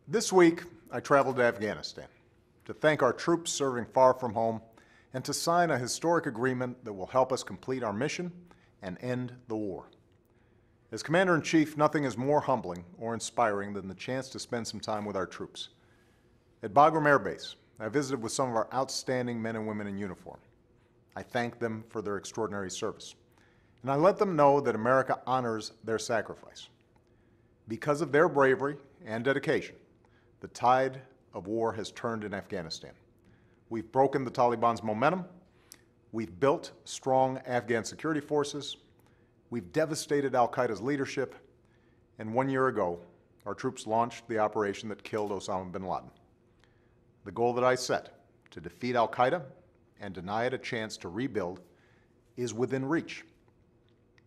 This week, I traveled to Afghanistan to thank our troops serving far from home and to sign a historic agreement that will help us complete our mission and end the war. As Commander-in-Chief, nothing is more humbling or inspiring than the chance to spend some time with our troops. At Bagram Air Base, I visited with some of our outstanding men and women in uniform. I thanked them for their extraordinary service, and I let them know that America honors their sacrifice. Because of their bravery and dedication, the tide of war has turned in Afghanistan. We've broken the Taliban's momentum. We've built strong Afghan security forces. We've devastated al-Qaeda's leadership. And 1 year ago, our troops launched the operation that killed Osama bin Laden. The goal that I set, to defeat al-Qaeda and deny it a chance to rebuild, is within reach.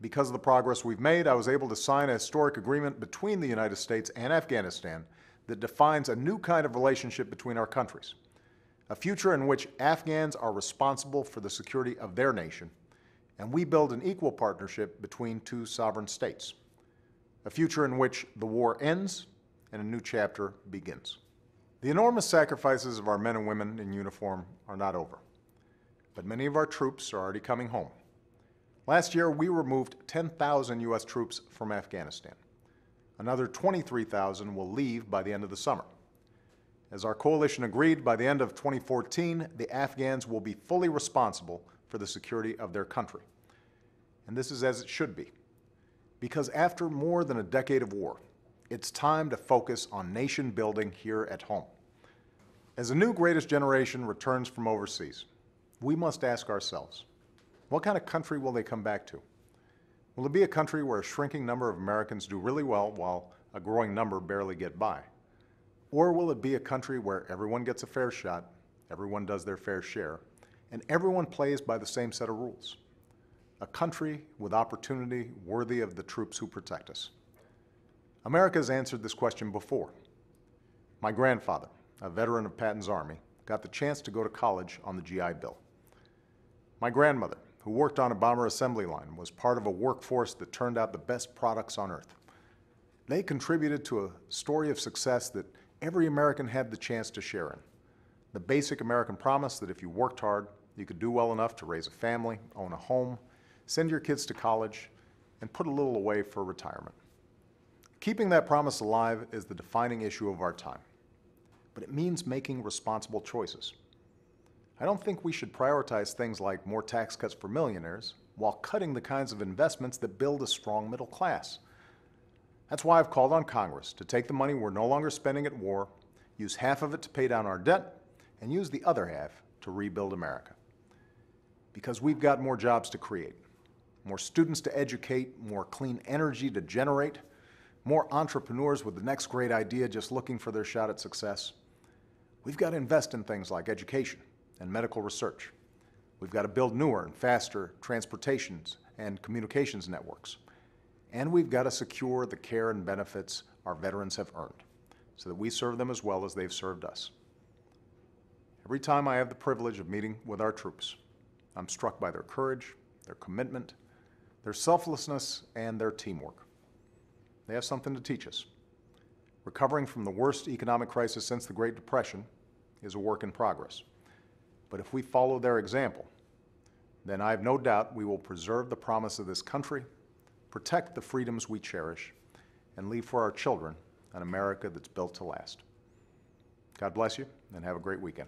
Because of the progress we've made, I was able to sign a historic agreement between the United States and Afghanistan that defines a new kind of relationship between our countries, a future in which Afghans are responsible for the security of their nation, and we build an equal partnership between two sovereign states, a future in which the war ends and a new chapter begins. The enormous sacrifices of our men and women in uniform are not over, but many of our troops are already coming home. Last year, we removed 10,000 U.S. troops from Afghanistan. Another 23,000 will leave by the end of the summer. As our coalition agreed, by the end of 2014, the Afghans will be fully responsible for the security of their country. And this is as it should be, because after more than a decade of war, it's time to focus on nation building here at home. As a new greatest generation returns from overseas, we must ask ourselves, what kind of country will they come back to? Will it be a country where a shrinking number of Americans do really well while a growing number barely get by? Or will it be a country where everyone gets a fair shot, everyone does their fair share, and everyone plays by the same set of rules? A country with opportunity worthy of the troops who protect us. America has answered this question before. My grandfather, a veteran of Patton's Army, got the chance to go to college on the GI Bill. My grandmother, who worked on a bomber assembly line, was part of a workforce that turned out the best products on earth. They contributed to a story of success that every American had the chance to share in. The basic American promise that if you worked hard, you could do well enough to raise a family, own a home, send your kids to college, and put a little away for retirement. Keeping that promise alive is the defining issue of our time, but it means making responsible choices. I don't think we should prioritize things like more tax cuts for millionaires while cutting the kinds of investments that build a strong middle class. That's why I've called on Congress to take the money we're no longer spending at war, use half of it to pay down our debt, and use the other half to rebuild America. Because we've got more jobs to create, more students to educate, more clean energy to generate, more entrepreneurs with the next great idea just looking for their shot at success. We've got to invest in things like education and medical research. We've got to build newer and faster transportations and communications networks. And we've got to secure the care and benefits our veterans have earned so that we serve them as well as they've served us. Every time I have the privilege of meeting with our troops, I'm struck by their courage, their commitment, their selflessness, and their teamwork. They have something to teach us. Recovering from the worst economic crisis since the Great Depression is a work in progress. But if we follow their example, then I have no doubt we will preserve the promise of this country, protect the freedoms we cherish, and leave for our children an America that's built to last. God bless you, and have a great weekend.